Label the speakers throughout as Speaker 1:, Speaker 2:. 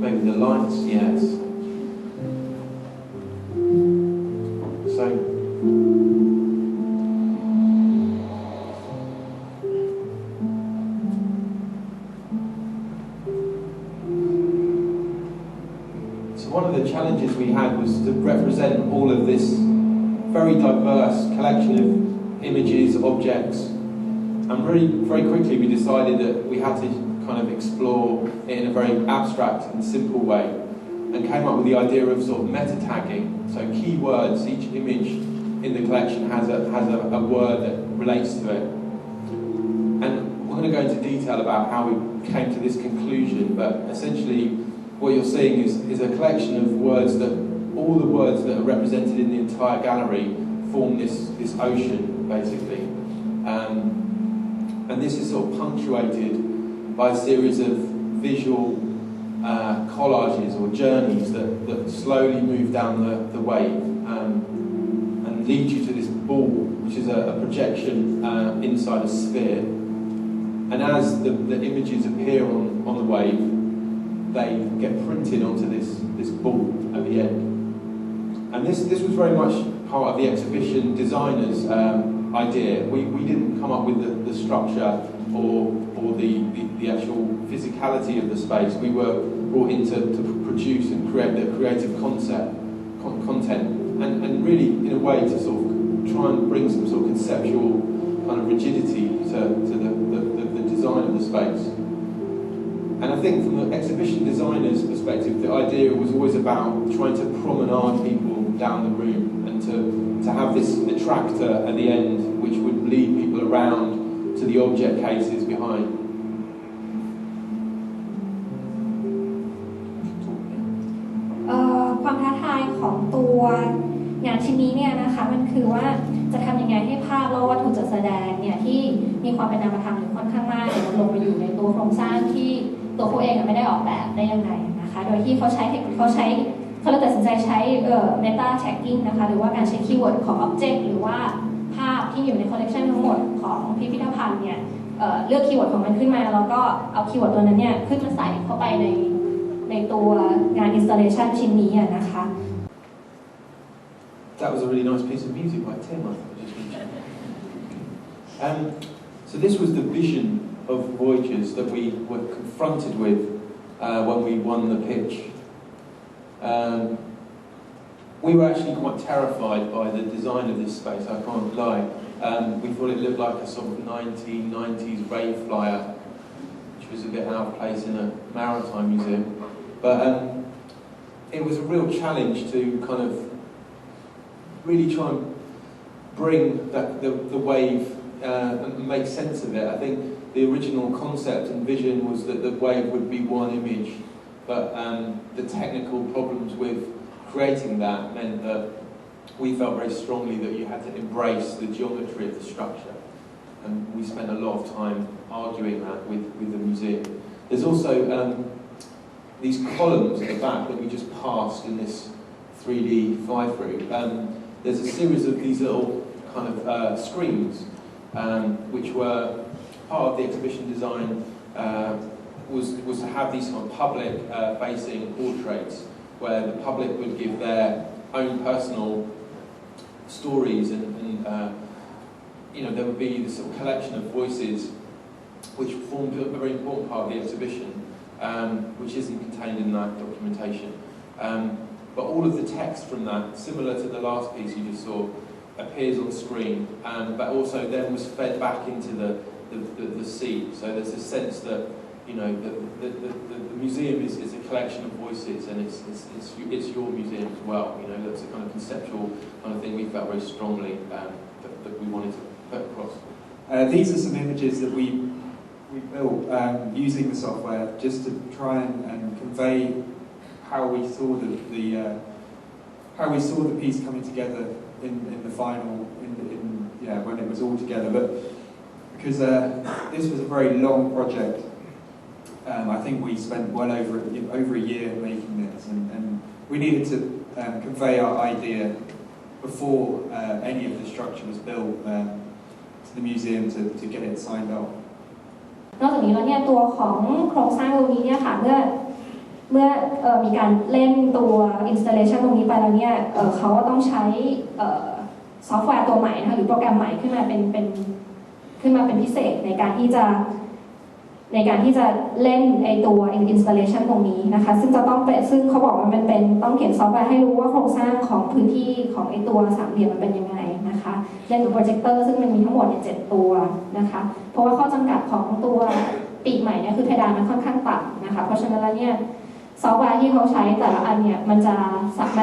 Speaker 1: maybe the lights, yes. So one of the challenges we had was to represent all of this very diverse collection of images, objects, and very quickly we decided that we had to kind of explore it in a very abstract and simple way, and came up with the idea of sort of meta tagging. So keywords, each image in the collection has a word that relates to it. And we're going to go into detail about how we came to this conclusion, but essentially what you're seeing is a collection of words that, all the words that are represented in the entire gallery form this ocean, basically. And this is sort of punctuated by a series of visual collages or journeys that slowly move down the wave and lead you to this ball, which is a projection inside a sphere. And as the images appear on the wave, they get printed onto this ball at the end. And this was very much part of the exhibition designer's idea. We didn't come up with the structure or the actual physicality of the space. We were brought in to produce and create the creative content and really in a way to sort of try and bring some sort of conceptual kind of rigidity to the design of the space. And I think from the exhibition designer's perspective, the idea was always about trying to promenade people down the room and to have this attractor at the end which would lead people around to the object cases behind.
Speaker 2: ความท้าทายของตัวงานชิ้นนี้เนี่ยนะคะมันคือว่าจะทำยังไงให้ภาพและวัตถุจัดแสดงเนี่ยที่มีความเป็นนามธรรมอยู่ค่อนข้างมากมันลงมาอยู่ในตัวโครงสร้างที่ตัวเขาเองไม่ได้ออกแบบได้ยังไงนะคะโดยที่เขาเลยตัดสินใจใช้meta tagging นะคะหรือว่าการใช้คีย์เวิร์ดของ object หรือว่าภาพที่อยู่ในคอลเลกชันทั้งหมดของพิพิธภัณฑ์เนี่ยเลือกคีย์เวิร์ดของมันขึ้นมาแล้วก็เอาคีย์เวิร์ดตัวนั้นเนี่ยขึ้นมาใส่เข้าไปในตัวงาน installation ชิ้นนี้นะคะ
Speaker 1: That was a really nice piece of music by Tim, I just mentioned. So this was the vision of Voyagers that we were confronted with when we won the pitch. We were actually quite terrified by the design of this space, I can't lie. We thought it looked like a sort of 1990s rave flyer, which was a bit out of place in a maritime museum. But it was a real challenge to kind of really try and bring the wave and make sense of it. I think the original concept and vision was that the wave would be one image, but the technical problems with creating that meant that we felt very strongly that you had to embrace the geometry of the structure, and we spent a lot of time arguing that with the museum. There's also these columns at the back that we just passed in this 3D fly-through. There's a series of these little kind of screens which were part of the exhibition design was to have these kind of public facing portraits where the public would give their own personal stories and there would be this sort of collection of voices which formed a very important part of the exhibition, which isn't contained in that documentation. But all of the text from that, similar to the last piece you just saw, appears on screen, but also then was fed back into the sea. So there's a sense that the museum is a collection of voices, and it's your museum as well. That's a kind of conceptual kind of thing we felt very strongly that we wanted to put across.
Speaker 3: These are some images that we built using the software just to try and convey how we saw the piece coming together in the final when it was all together. But because this was a very long project, I think we spent well over a year making this, and we needed to convey our idea before any of the structure was built to the museum to get it signed off.
Speaker 2: นอกจากนี้แล้วเนี่ยตัวของโครงสร้างตรงนี้เนี่ยค่ะเมื่อ เมื่อมีการเล่นตัว installation ตรงนี้ไปแล้วเนี่ยเขาก็ต้องใช้ซอฟต์แวร์ตัวใหม่นะคะหรือโปรแกรมใหม่ขึ้นมาเป็นพิเศษในการที่จะเล่นไอตัว installation ตรงนี้นะคะซึ่งเขาบอกว่ามันเป็นต้องเขียนซอฟต์แวร์ให้รู้ว่าโครงสร้างของพื้นที่ของไอตัวสามเหลี่ยมมันเป็นยังไงนะคะเล่นกับโปรเจคเตอร์ซึ่งมันมีทั้งหมด7ตัวนะคะเพราะว่าข้อจำกัดของตัวปีกใหม่เนี่ยคือเพดานมันค่อนข้างต่ำนะคะเพราะฉะนั้นแล้วเนี่ยซอฟต์แวร์ที่เขาใช้แต่ละอันเนี่ยมันจะใ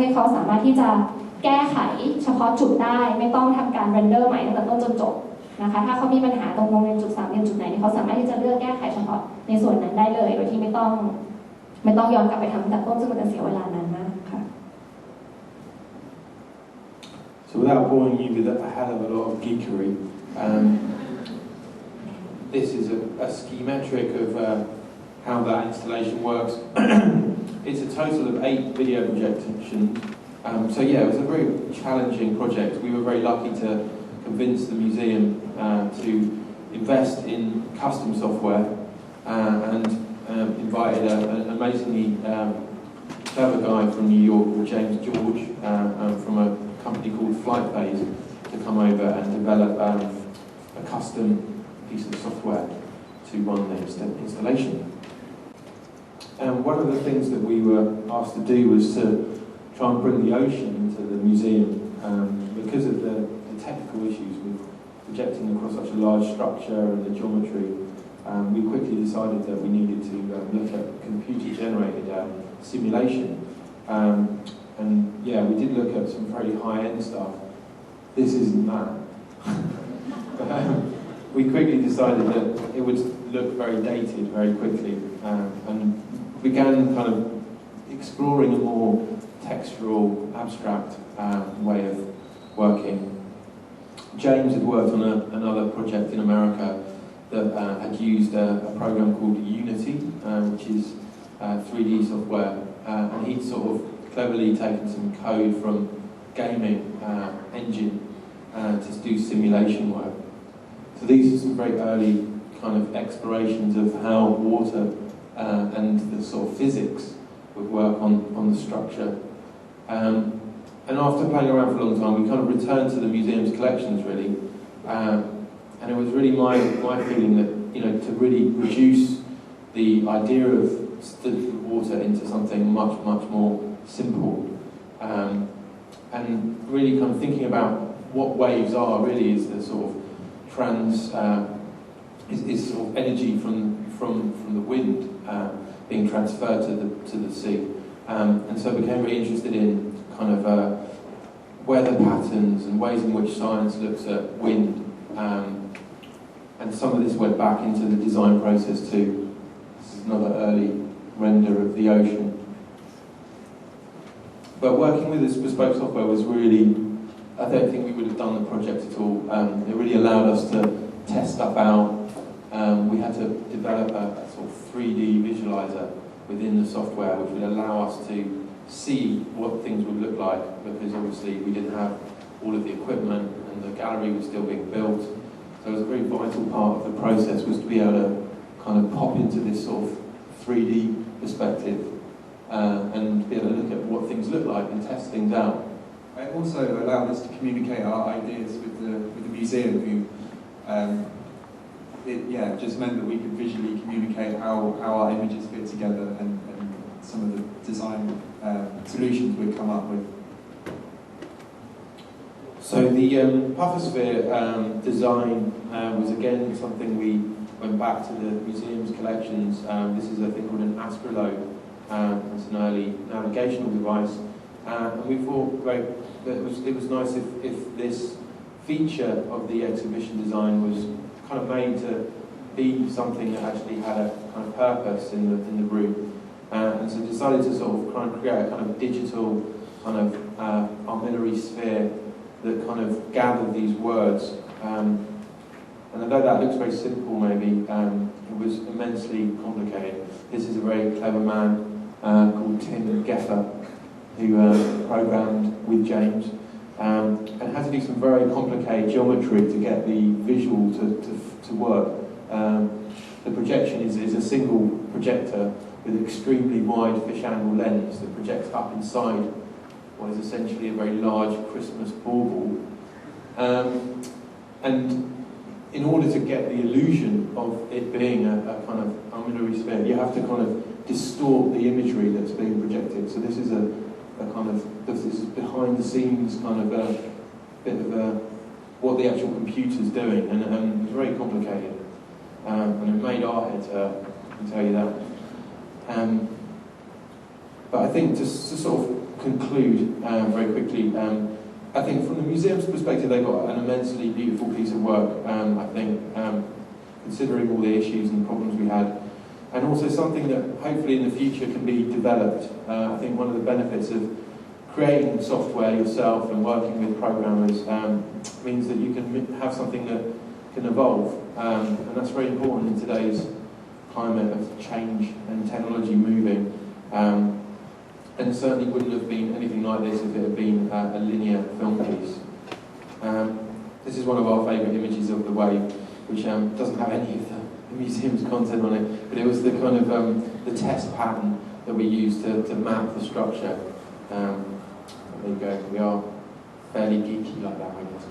Speaker 2: ห้เขาสามารถที่จะแก้ไขเฉพาะจุดได้ไม่ต้องทำการเรนเดอร์ใหม่ตั้งแต่ต้นจนจบนะคะถ้าเขามีปัญหาตรงวงเวียนจุดสามเหลี่ยมจุดไหนเขาสามารถที่จะเลือกแก้ไขเฉพาะในส่วนนั้นได้เลยโดยที่ไม่ต้องย้อนกลับไปทำตั้งแต่ต้นซึ่งมันจะเสียเวลานานมากค่ะ
Speaker 1: So without boring you with a hell of a lot of geekery, this is a schematic of how that installation works. It's a total of 8 video projections. So yeah, it was a very challenging project. We were very lucky to convince the museum to invest in custom software and invited an amazingly clever guy from New York called James George from a company called FlightPace to come over and develop a custom piece of software to run the installation. One of the things that we were asked to do was to try and bring the ocean into the museum because of the technical issues with projecting across such a large structure and the geometry. We quickly decided that we needed to look at computer-generated simulation. And yeah, we did look at some very high-end stuff. This isn't that. We quickly decided that it would look very dated very quickly and began kind of exploring a more textural, abstract way of working. James had worked on another project in America that had used a program called Unity, which is 3D software, and he'd sort of cleverly taken some code from gaming engine to do simulation work. So these are some very early kind of explorations of how water and the sort of physics would work on the structure. And after playing around for a long time, we kind of returned to the museum's collections really, and it was really my feeling that to really reduce the idea of water into something much more simple, and really kind of thinking about what waves are really is the sort of is sort of energy from the wind being transferred to the sea, and so I became very interested in kind of weather patterns and ways in which science looks at wind, and some of this went back into the design process too. This is another early render of the ocean. But working with this bespoke software was really, I don't think we would have done the project at all. It really allowed us to test stuff out. We had to develop a sort of 3D visualizer within the software which would allow us to see what things would look like, because obviously we didn't have all of the equipment and the gallery was still being built. So it was a very vital part of the process was to be able to kind of pop into this sort of 3D perspective and be able to look at what things look like and test things out.
Speaker 3: It also allowed us to communicate our ideas with the museum who it just meant that we could visually communicate how our images fit together and some of the design solutions we'd come up with.
Speaker 1: So the puffersphere design was again something we went back to the museum's collections. This is a thing called an astrolabe. It's an early navigational device, and we thought that it was nice if this feature of the exhibition design was kind of made to be something that actually had a kind of purpose in the room. And so decided to sort of create a kind of digital kind of armillary sphere that kind of gathered these words. And although that looks very simple maybe, it was immensely complicated. This is a very clever man called Tim Geffer who programmed with James and had to do some very complicated geometry to get the visual to work. The projection is a single projector with extremely wide fish angle lens that projects up inside what is essentially a very large Christmas bauble. And in order to get the illusion of it being a kind of armillary sphere, you have to kind of distort the imagery that's being projected. So this is a kind of, this is behind the scenes kind of a bit of what the actual computer's doing, and it's very complicated. And it made our heads hurt, I can tell you that. But I think just to sort of conclude very quickly, I think from the museum's perspective, they've got an immensely beautiful piece of work, I think, considering all the issues and problems we had, and also something that hopefully in the future can be developed. I think one of the benefits of creating software yourself and working with programmers means that you can have something that can evolve, and that's very important in today's climate of change and technology moving. And it certainly wouldn't have been anything like this if it had been a linear film piece. This is one of our favourite images of the wave, which doesn't have any of the museum's content on it, but it was the kind of the test pattern that we used to map the structure. There you go, we are fairly geeky like that, I guess.